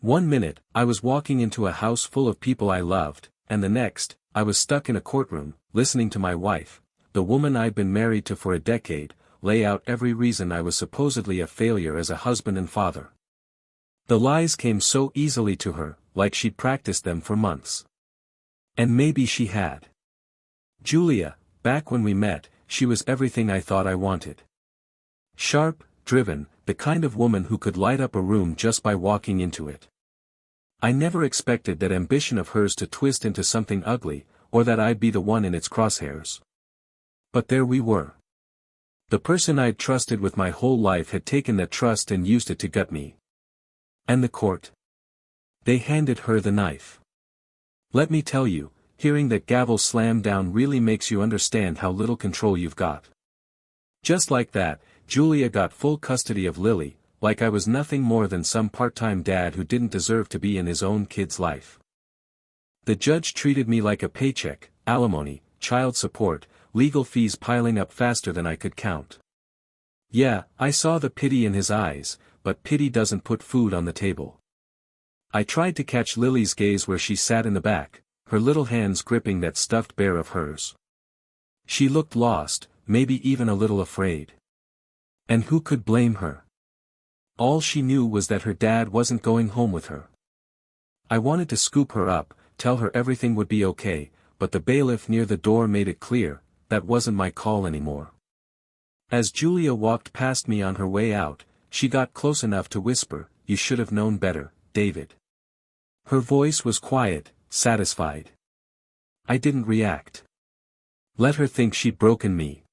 One minute, I was walking into a house full of people I loved, and the next, I was stuck in a courtroom, listening to my wife, the woman I'd been married to for a decade, lay out every reason I was supposedly a failure as a husband and father. The lies came so easily to her, like she'd practiced them for months. And maybe she had. Julia, back when we met, she was everything I thought I wanted. Sharp, driven, the kind of woman who could light up a room just by walking into it. I never expected that ambition of hers to twist into something ugly, or that I'd be the one in its crosshairs. But there we were. The person I'd trusted with my whole life had taken that trust and used it to gut me. And the court? They handed her the knife. Let me tell you, hearing that gavel slam down really makes you understand how little control you've got. Just like that, Julia got full custody of Lily, like I was nothing more than some part-time dad who didn't deserve to be in his own kid's life. The judge treated me like a paycheck, alimony, child support, legal fees piling up faster than I could count. Yeah, I saw the pity in his eyes, but pity doesn't put food on the table. I tried to catch Lily's gaze where she sat in the back, her little hands gripping that stuffed bear of hers. She looked lost, maybe even a little afraid. And who could blame her? All she knew was that her dad wasn't going home with her. I wanted to scoop her up, tell her everything would be okay, but the bailiff near the door made it clear, that wasn't my call anymore. As Julia walked past me on her way out, she got close enough to whisper, "You should have known better, David." Her voice was quiet, satisfied. I didn't react. Let her think she'd broken me.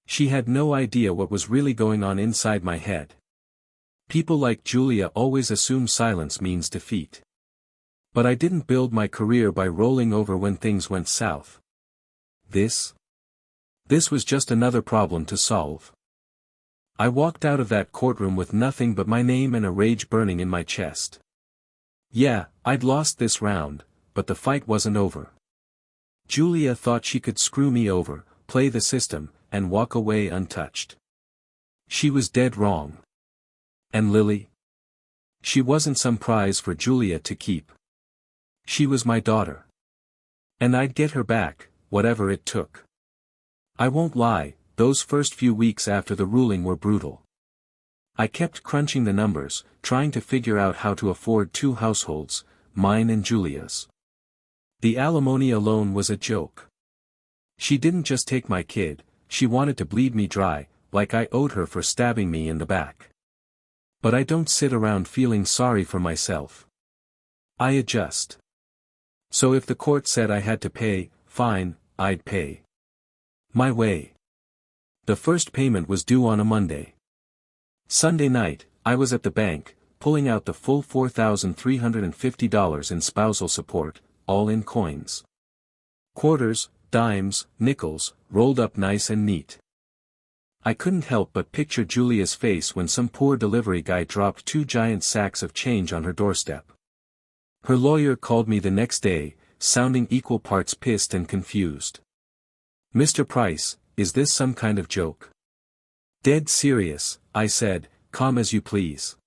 She had no idea what was really going on inside my head. People like Julia always assume silence means defeat. But I didn't build my career by rolling over when things went south. This was just another problem to solve. I walked out of that courtroom with nothing but my name and a rage burning in my chest. Yeah, I'd lost this round, but the fight wasn't over. Julia thought she could screw me over, play the system, and walk away untouched. She was dead wrong. And Lily? She wasn't some prize for Julia to keep. She was my daughter. And I'd get her back, whatever it took. I won't lie, those first few weeks after the ruling were brutal. I kept crunching the numbers, trying to figure out how to afford two households, mine and Julia's. The alimony alone was a joke. She didn't just take my kid, she wanted to bleed me dry, like I owed her for stabbing me in the back. But I don't sit around feeling sorry for myself. I adjust. So if the court said I had to pay, fine, I'd pay. My way. The first payment was due on a Monday. Sunday night, I was at the bank, pulling out the full $4,350 in spousal support, all in coins. Quarters, dimes, nickels, rolled up nice and neat. I couldn't help but picture Julia's face when some poor delivery guy dropped 2 giant sacks of change on her doorstep. Her lawyer called me the next day, sounding equal parts pissed and confused. "Mr. Price, is this some kind of joke?" "Dead serious," I said, "calm as you please.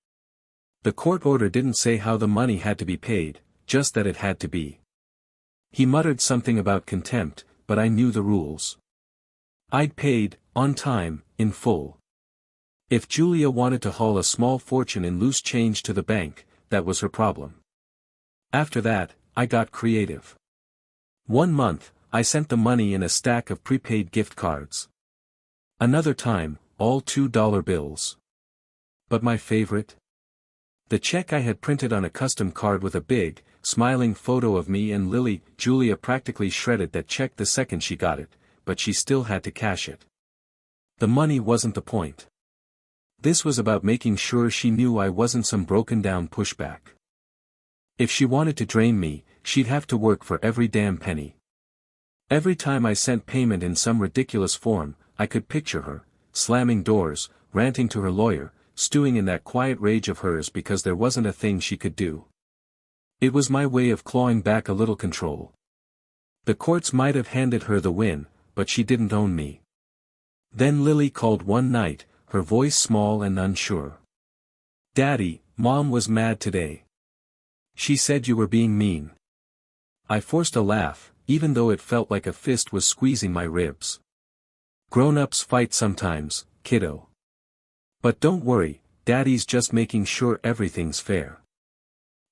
The court order didn't say how the money had to be paid, just that it had to be." He muttered something about contempt, but I knew the rules. I'd paid, on time, in full. If Julia wanted to haul a small fortune in loose change to the bank, that was her problem. After that, I got creative. One month, I sent the money in a stack of prepaid gift cards. Another time, all $2 bills. But my favorite? The check I had printed on a custom card with a big, smiling photo of me and Lily. Julia practically shredded that check the second she got it, but she still had to cash it. The money wasn't the point. This was about making sure she knew I wasn't some broken-down pushback. If she wanted to drain me, she'd have to work for every damn penny. Every time I sent payment in some ridiculous form, I could picture her, slamming doors, ranting to her lawyer, stewing in that quiet rage of hers because there wasn't a thing she could do. It was my way of clawing back a little control. The courts might have handed her the win, but she didn't own me. Then Lily called one night, her voice small and unsure. "Daddy, Mom was mad today. She said you were being mean. I forced a laugh, even though it felt like a fist was squeezing my ribs. Grown-ups fight sometimes, kiddo. But don't worry, Daddy's just making sure everything's fair.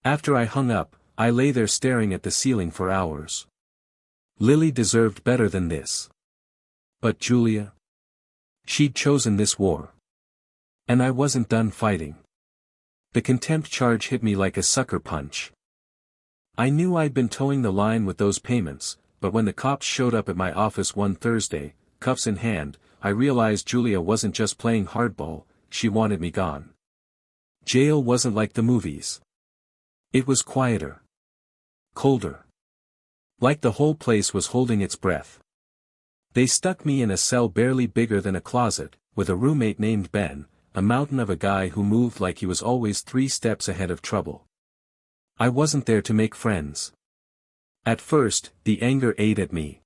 After I hung up, I lay there staring at the ceiling for hours. Lily deserved better than this. But Julia? She'd chosen this war. And I wasn't done fighting. The contempt charge hit me like a sucker punch. I knew I'd been towing the line with those payments, but when the cops showed up at my office one Thursday, cuffs in hand, I realized Julia wasn't just playing hardball, she wanted me gone. Jail wasn't like the movies. It was quieter. Colder. Like the whole place was holding its breath. They stuck me in a cell barely bigger than a closet, with a roommate named Ben, a mountain of a guy who moved like he was always 3 steps ahead of trouble. I wasn't there to make friends. At first, the anger ate at me.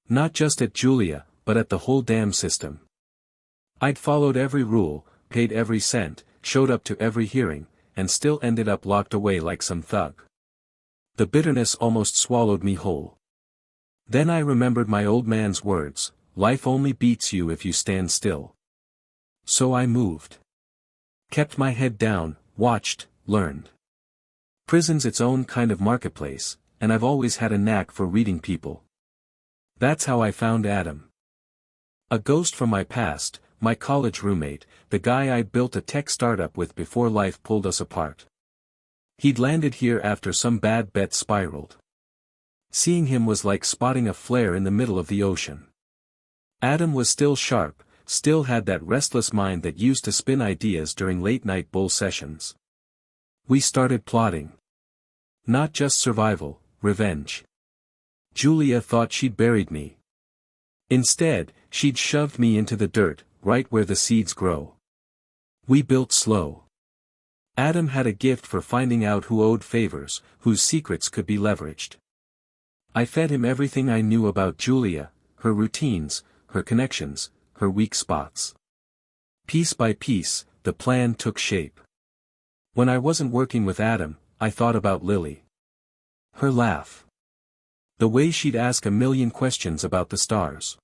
Not just at Julia, but at the whole damn system. I'd followed every rule, paid every cent, showed up to every hearing, and still ended up locked away like some thug. The bitterness almost swallowed me whole. Then I remembered my old man's words, life only beats you if you stand still. So I moved. Kept my head down, watched, learned. Prison's its own kind of marketplace, and I've always had a knack for reading people. That's how I found Adam. A ghost from my past, my college roommate, the guy I'd built a tech startup with before life pulled us apart. He'd landed here after some bad bet spiraled. Seeing him was like spotting a flare in the middle of the ocean. Adam was still sharp, still had that restless mind that used to spin ideas during late-night bull sessions. We started plotting. Not just survival, revenge. Julia thought she'd buried me. Instead, she'd shoved me into the dirt, right where the seeds grow. We built slow. Adam had a gift for finding out who owed favors, whose secrets could be leveraged. I fed him everything I knew about Julia, her routines, her connections, her weak spots. Piece by piece, the plan took shape. When I wasn't working with Adam, I thought about Lily. Her laugh. The way she'd ask a million questions about the stars.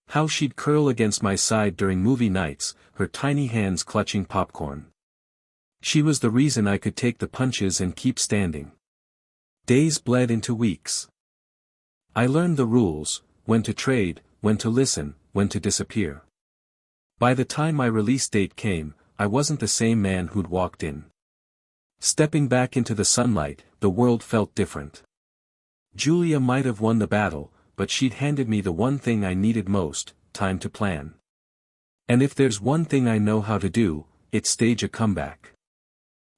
How she'd curl against my side during movie nights, her tiny hands clutching popcorn. She was the reason I could take the punches and keep standing. Days bled into weeks. I learned the rules, when to trade, when to listen, when to disappear. By the time my release date came, I wasn't the same man who'd walked in. Stepping back into the sunlight, the world felt different. Julia might have won the battle, but she'd handed me the one thing I needed most, time to plan. And if there's one thing I know how to do, it's stage a comeback.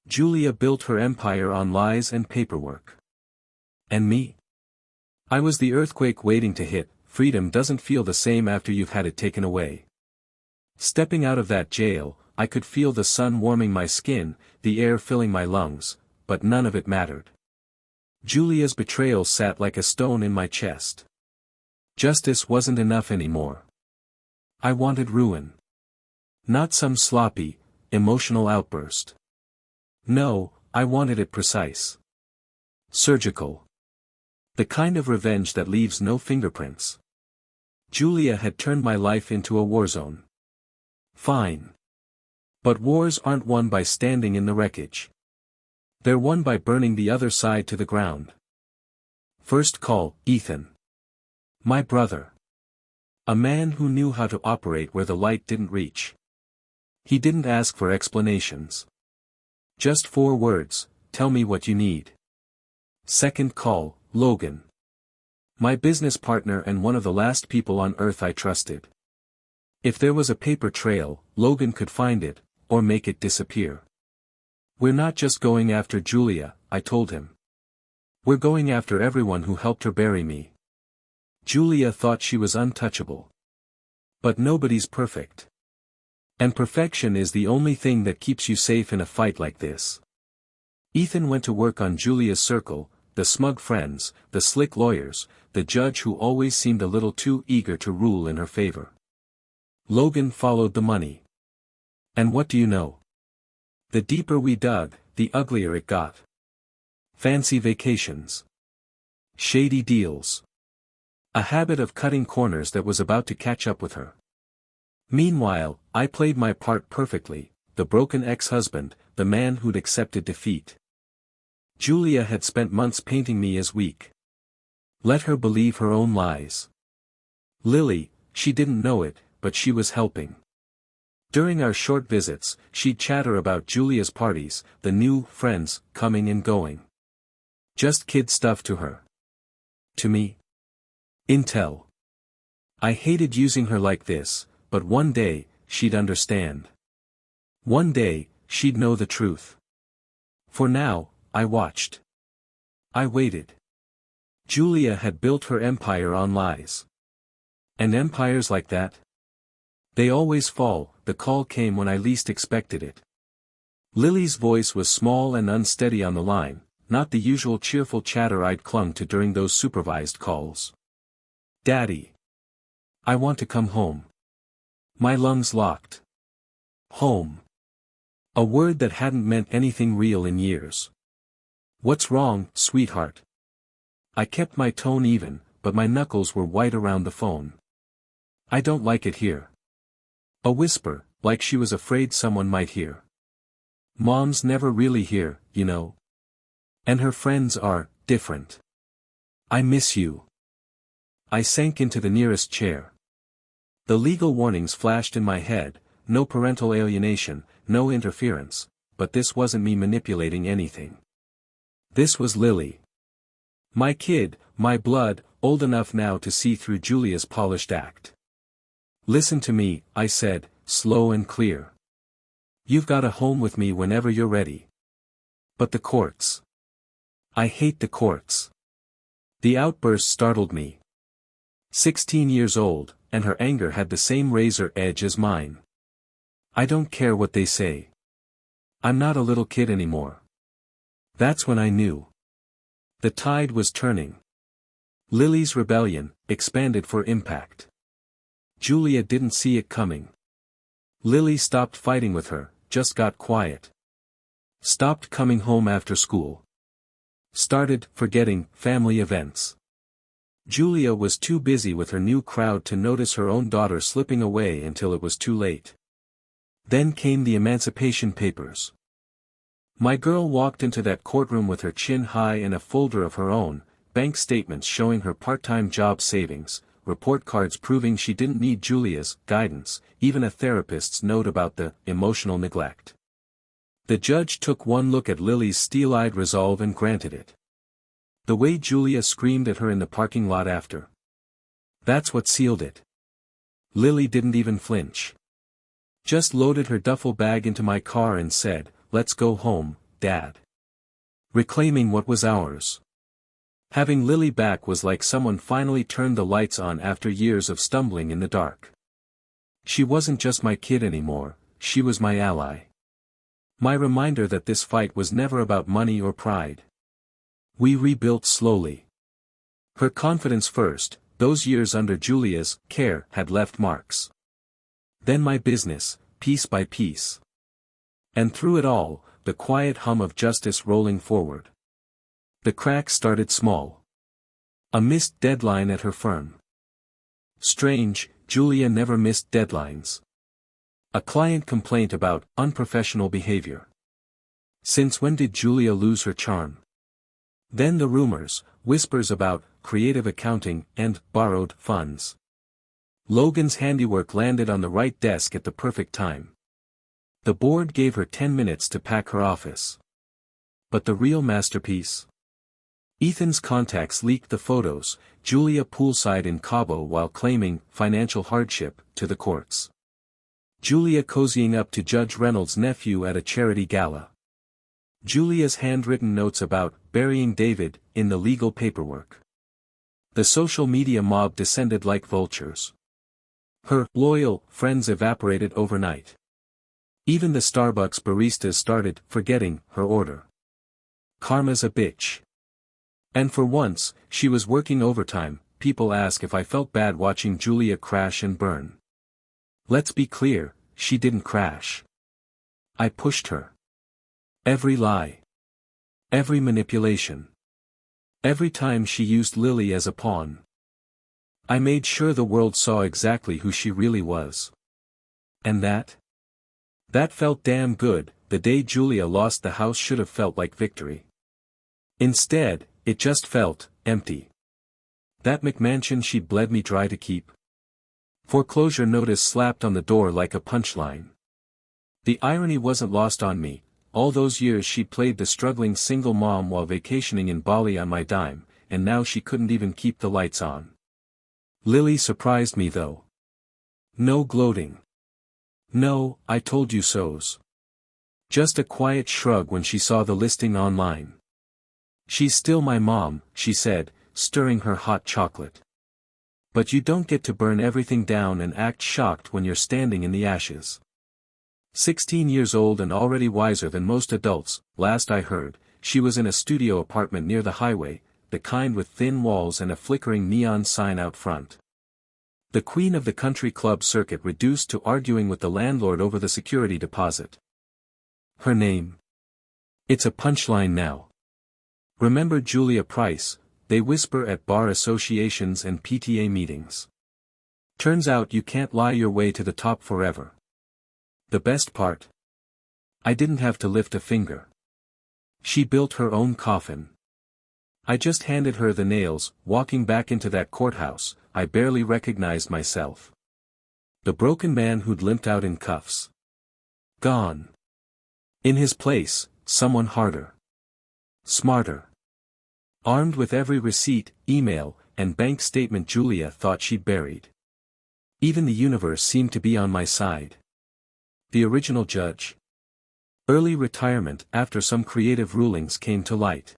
Julia built her empire on lies and paperwork. And me? I was the earthquake waiting to hit. Freedom doesn't feel the same after you've had it taken away. Stepping out of that jail, I could feel the sun warming my skin, the air filling my lungs, but none of it mattered. Julia's betrayal sat like a stone in my chest. Justice wasn't enough anymore. I wanted ruin. Not some sloppy, emotional outburst. No, I wanted it precise. Surgical. The kind of revenge that leaves no fingerprints. Julia had turned my life into a war zone. Fine. But wars aren't won by standing in the wreckage. They're won by burning the other side to the ground. First call, Ethan. My brother. A man who knew how to operate where the light didn't reach. He didn't ask for explanations. Just 4 words, tell me what you need. Second call, Logan. My business partner and one of the last people on earth I trusted. If there was a paper trail, Logan could find it, or make it disappear. We're not just going after Julia, I told him. We're going after everyone who helped her bury me. Julia thought she was untouchable. But nobody's perfect. And perfection is the only thing that keeps you safe in a fight like this. Ethan went to work on Julia's circle, the smug friends, the slick lawyers, the judge who always seemed a little too eager to rule in her favor. Logan followed the money. And what do you know? The deeper we dug, the uglier it got. fancy vacations, shady deals, a habit of cutting corners that was about to catch up with her. Meanwhile, I played my part perfectly, the broken ex-husband, the man who'd accepted defeat. Julia had spent months painting me as weak. Let her believe her own lies. Lily, she didn't know it, but she was helping. During our short visits, she'd chatter about Julia's parties, the new friends coming and going. Just kid stuff to her. To me, intel. I hated using her like this, but one day, she'd understand. One day, she'd know the truth. For now, I watched. I waited. Julia had built her empire on lies. And empires like that? They always fall. The call came when I least expected it. Lily's voice was small and unsteady on the line, not the usual cheerful chatter I'd clung to during those supervised calls. Daddy. I want to come home. My lungs locked. Home. A word that hadn't meant anything real in years. What's wrong, sweetheart? I kept my tone even, but my knuckles were white around the phone. I don't like it here. A whisper, like she was afraid someone might hear. Mom's never really here, you know. And her friends are different. I miss you. I sank into the nearest chair. The legal warnings flashed in my head, no parental alienation, no interference, but this wasn't me manipulating anything. This was Lily. My kid, my blood, old enough now to see through Julia's polished act. Listen to me, I said, slow and clear. You've got a home with me whenever you're ready. But the courts. I hate the courts. The outburst startled me. 16 years old, and her anger had the same razor edge as mine. I don't care what they say. I'm not a little kid anymore. That's when I knew. The tide was turning. Lily's rebellion expanded for impact. Julia didn't see it coming. Lily stopped fighting with her, just got quiet. Stopped coming home after school. Started forgetting family events. Julia was too busy with her new crowd to notice her own daughter slipping away until it was too late. Then came the Emancipation Papers. My girl walked into that courtroom with her chin high and a folder of her own, bank statements showing her part-time job savings, report cards proving she didn't need Julia's guidance, even a therapist's note about the emotional neglect. The judge took one look at Lily's steel-eyed resolve and granted it. The way Julia screamed at her in the parking lot after. That's what sealed it. Lily didn't even flinch. Just loaded her duffel bag into my car and said, "Let's go home, Dad." Reclaiming what was ours. Having Lily back was like someone finally turned the lights on after years of stumbling in the dark. She wasn't just my kid anymore, she was my ally. My reminder that this fight was never about money or pride. We rebuilt slowly. Her confidence first, those years under Julia's care had left marks. Then my business, piece by piece. And through it all, the quiet hum of justice rolling forward. The cracks started small. A missed deadline at her firm. Strange, Julia never missed deadlines. A client complaint about unprofessional behavior. Since when did Julia lose her charm? Then the rumors, whispers about creative accounting and borrowed funds. Logan's handiwork landed on the right desk at the perfect time. The board gave her 10 minutes to pack her office. But the real masterpiece? Ethan's contacts leaked the photos, Julia poolside in Cabo while claiming financial hardship to the courts. Julia cozying up to Judge Reynolds' nephew at a charity gala. Julia's handwritten notes about burying David in the legal paperwork. The social media mob descended like vultures. Her loyal friends evaporated overnight. Even the Starbucks baristas started forgetting her order. Karma's a bitch. And for once, she was working overtime. People ask if I felt bad watching Julia crash and burn. Let's be clear, she didn't crash. I pushed her. Every lie. Every manipulation. Every time she used Lily as a pawn. I made sure the world saw exactly who she really was. And that? That felt damn good. The day Julia lost the house should have felt like victory. Instead, it just felt empty. That McMansion she'd bled me dry to keep. Foreclosure notice slapped on the door like a punchline. The irony wasn't lost on me. All those years she'd played the struggling single mom while vacationing in Bali on my dime, and now she couldn't even keep the lights on. Lily surprised me though. No gloating. No, I told you so's. Just a quiet shrug when she saw the listing online. She's still my mom, she said, stirring her hot chocolate. But you don't get to burn everything down and act shocked when you're standing in the ashes. 16 years old and already wiser than most adults, last I heard, she was in a studio apartment near the highway, the kind with thin walls and a flickering neon sign out front. The queen of the country club circuit reduced to arguing with the landlord over the security deposit. Her name? It's a punchline now. Remember Julia Price, they whisper at bar associations and PTA meetings. Turns out you can't lie your way to the top forever. The best part? I didn't have to lift a finger. She built her own coffin. I just handed her the nails. Walking back into that courthouse, I barely recognized myself. The broken man who'd limped out in cuffs. Gone. In his place, someone harder. Smarter. Armed with every receipt, email, and bank statement Julia thought she'd buried. Even the universe seemed to be on my side. The original judge. Early retirement after some creative rulings came to light.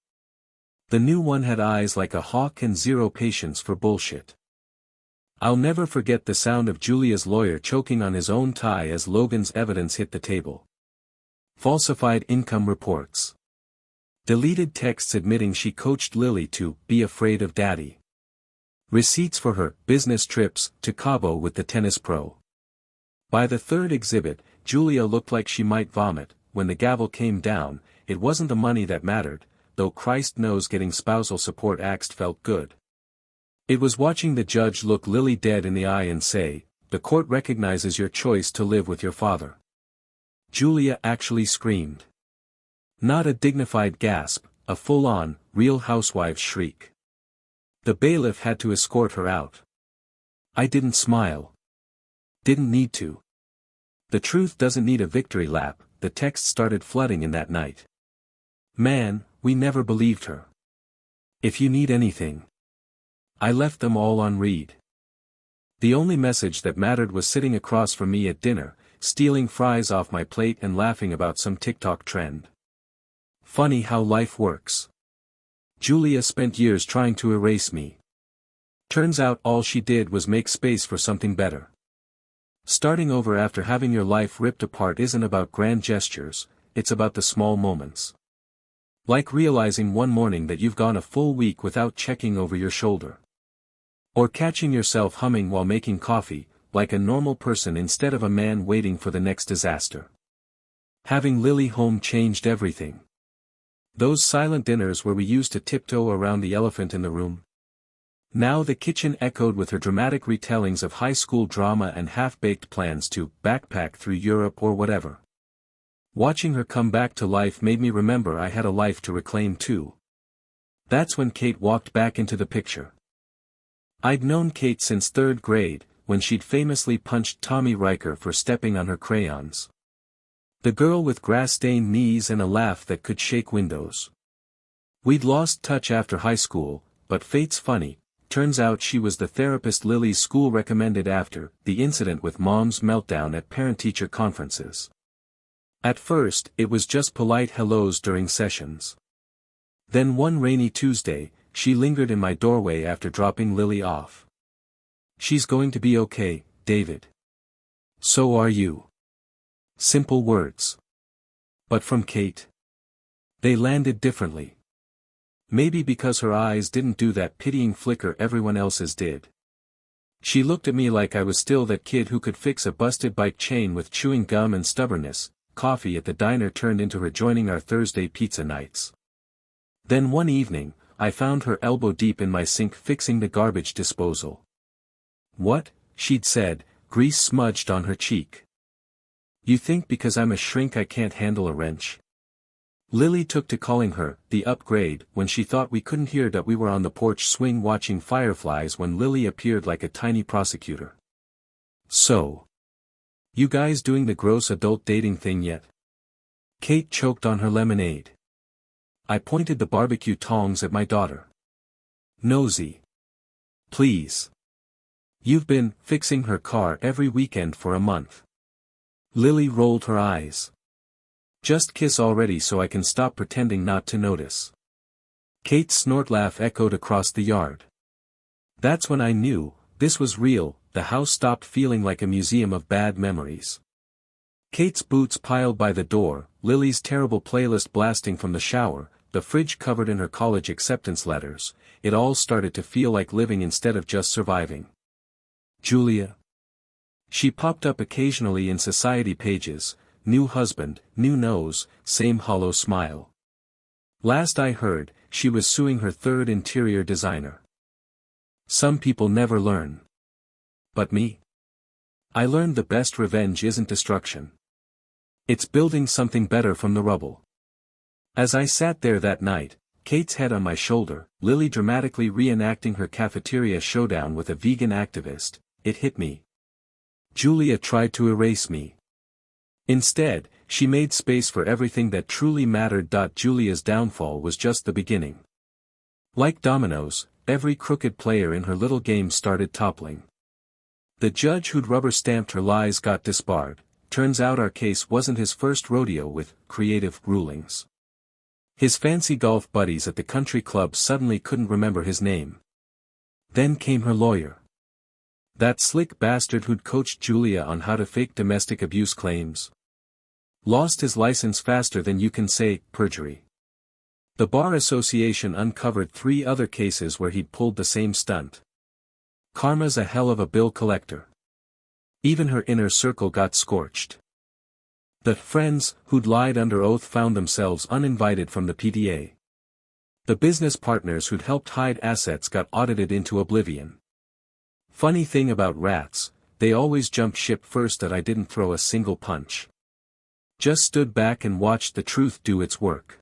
The new one had eyes like a hawk and zero patience for bullshit. I'll never forget the sound of Julia's lawyer choking on his own tie as Logan's evidence hit the table. Falsified income reports. Deleted texts admitting she coached Lily to be afraid of daddy. Receipts for her business trips to Cabo with the tennis pro. By the third exhibit, Julia looked like she might vomit. When the gavel came down, it wasn't the money that mattered, though Christ knows getting spousal support axed felt good. It was watching the judge look Lily dead in the eye and say, "The court recognizes your choice to live with your father." Julia actually screamed. Not a dignified gasp, a full-on, Real Housewives shriek. The bailiff had to escort her out. I didn't smile. Didn't need to. The truth doesn't need a victory lap. The text started flooding in that night. Man, we never believed her. If you need anything. I left them all on read. The only message that mattered was sitting across from me at dinner, stealing fries off my plate and laughing about some TikTok trend. Funny how life works. Julia spent years trying to erase me. Turns out all she did was make space for something better. Starting over after having your life ripped apart isn't about grand gestures, it's about the small moments. Like realizing one morning that you've gone a full week without checking over your shoulder. Or catching yourself humming while making coffee, like a normal person instead of a man waiting for the next disaster. Having Lily home changed everything. Those silent dinners where we used to tiptoe around the elephant in the room. Now the kitchen echoed with her dramatic retellings of high school drama and half-baked plans to backpack through Europe or whatever. Watching her come back to life made me remember I had a life to reclaim too. That's when Kate walked back into the picture. I'd known Kate since third grade, when she'd famously punched Tommy Riker for stepping on her crayons. The girl with grass-stained knees and a laugh that could shake windows. We'd lost touch after high school, but fate's funny. Turns out she was the therapist Lily's school recommended after the incident with Mom's meltdown at parent-teacher conferences. At first, it was just polite hellos during sessions. Then one rainy Tuesday, she lingered in my doorway after dropping Lily off. "She's going to be okay, David. So are you." Simple words. But from Kate, they landed differently. Maybe because her eyes didn't do that pitying flicker everyone else's did. She looked at me like I was still that kid who could fix a busted bike chain with chewing gum and stubbornness. Coffee at the diner turned into her joining our Thursday pizza nights. Then one evening, I found her elbow deep in my sink fixing the garbage disposal. "What?" she'd said, grease smudged on her cheek. "You think because I'm a shrink I can't handle a wrench?" Lily took to calling her, the upgrade, when she thought we couldn't hear that we were on the porch swing watching fireflies when Lily appeared like a tiny prosecutor. "So. You guys doing the gross adult dating thing yet?" Kate choked on her lemonade. I pointed the barbecue tongs at my daughter. "Nosy. Please. You've been fixing her car every weekend for a month." Lily rolled her eyes. "Just kiss already so I can stop pretending not to notice." Kate's snort laugh echoed across the yard. That's when I knew, this was real. The house stopped feeling like a museum of bad memories. Kate's boots piled by the door, Lily's terrible playlist blasting from the shower, the fridge covered in her college acceptance letters, it all started to feel like living instead of just surviving. Julia. She popped up occasionally in society pages, new husband, new nose, same hollow smile. Last I heard, she was suing her third interior designer. Some people never learn. But me? I learned the best revenge isn't destruction. It's building something better from the rubble. As I sat there that night, Kate's head on my shoulder, Lily dramatically reenacting her cafeteria showdown with a vegan activist, it hit me. Julia tried to erase me. Instead, she made space for everything that truly mattered. Julia's downfall was just the beginning. Like dominoes, every crooked player in her little game started toppling. The judge who'd rubber-stamped her lies got disbarred. Turns out our case wasn't his first rodeo with creative rulings. His fancy golf buddies at the country club suddenly couldn't remember his name. Then came her lawyer. That slick bastard who'd coached Julia on how to fake domestic abuse claims. Lost his license faster than you can say perjury. The Bar Association uncovered 3 other cases where he'd pulled the same stunt. Karma's a hell of a bill collector. Even her inner circle got scorched. The friends who'd lied under oath found themselves uninvited from the PDA. The business partners who'd helped hide assets got audited into oblivion. Funny thing about rats, they always jumped ship first. That I didn't throw a single punch. Just stood back and watched the truth do its work.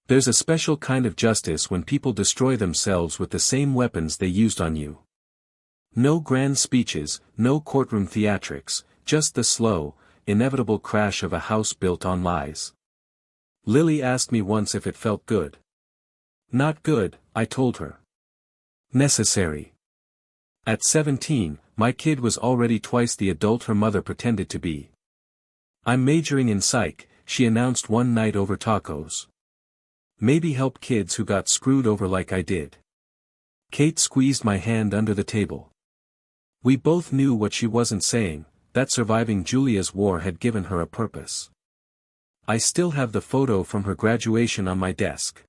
There's a special kind of justice when people destroy themselves with the same weapons they used on you. No grand speeches, no courtroom theatrics, just the slow, inevitable crash of a house built on lies. Lily asked me once if it felt good. Not good, I told her. Necessary. At 17, my kid was already twice the adult her mother pretended to be. I'm majoring in psych, she announced one night over tacos. Maybe help kids who got screwed over like I did. Kate squeezed my hand under the table. We both knew what she wasn't saying, that surviving Julia's war had given her a purpose. I still have the photo from her graduation on my desk.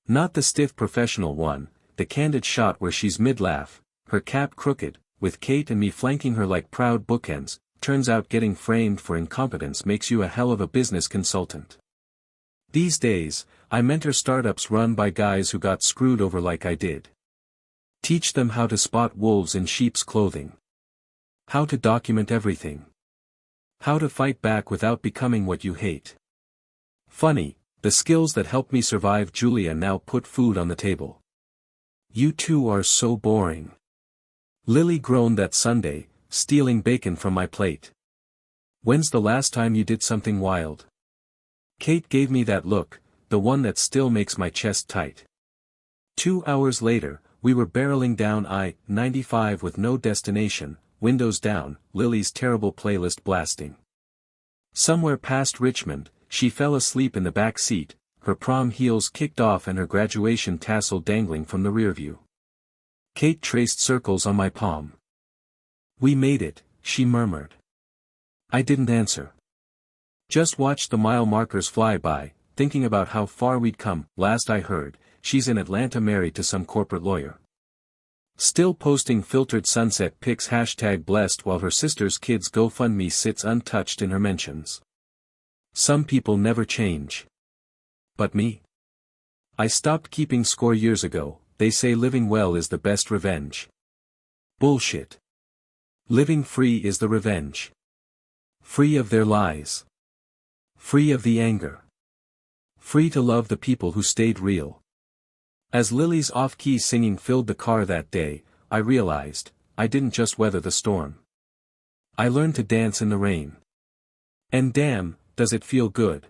Not the stiff professional one, the candid shot where she's mid-laugh, her cap crooked, with Kate and me flanking her like proud bookends. Turns out getting framed for incompetence makes you a hell of a business consultant. These days, I mentor startups run by guys who got screwed over like I did. Teach them how to spot wolves in sheep's clothing. How to document everything. How to fight back without becoming what you hate. Funny, the skills that helped me survive Julia now put food on the table. You two are so boring. Lily groaned that Sunday, stealing bacon from my plate. When's the last time you did something wild? Kate gave me that look, the one that still makes my chest tight. 2 hours later, we were barreling down I-95 with no destination, windows down, Lily's terrible playlist blasting. Somewhere past Richmond, she fell asleep in the back seat, her prom heels kicked off and her graduation tassel dangling from the rearview. Kate traced circles on my palm. We made it, she murmured. I didn't answer. Just watched the mile markers fly by, thinking about how far we'd come. Last I heard, she's in Atlanta married to some corporate lawyer. Still posting filtered sunset pics #blessed while her sister's kids GoFundMe sits untouched in her mentions. Some people never change. But me? I stopped keeping score years ago. They say living well is the best revenge. Bullshit. Living free is the revenge. Free of their lies. Free of the anger. Free to love the people who stayed real. As Lily's off-key singing filled the car that day, I realized, I didn't just weather the storm. I learned to dance in the rain. And damn, does it feel good.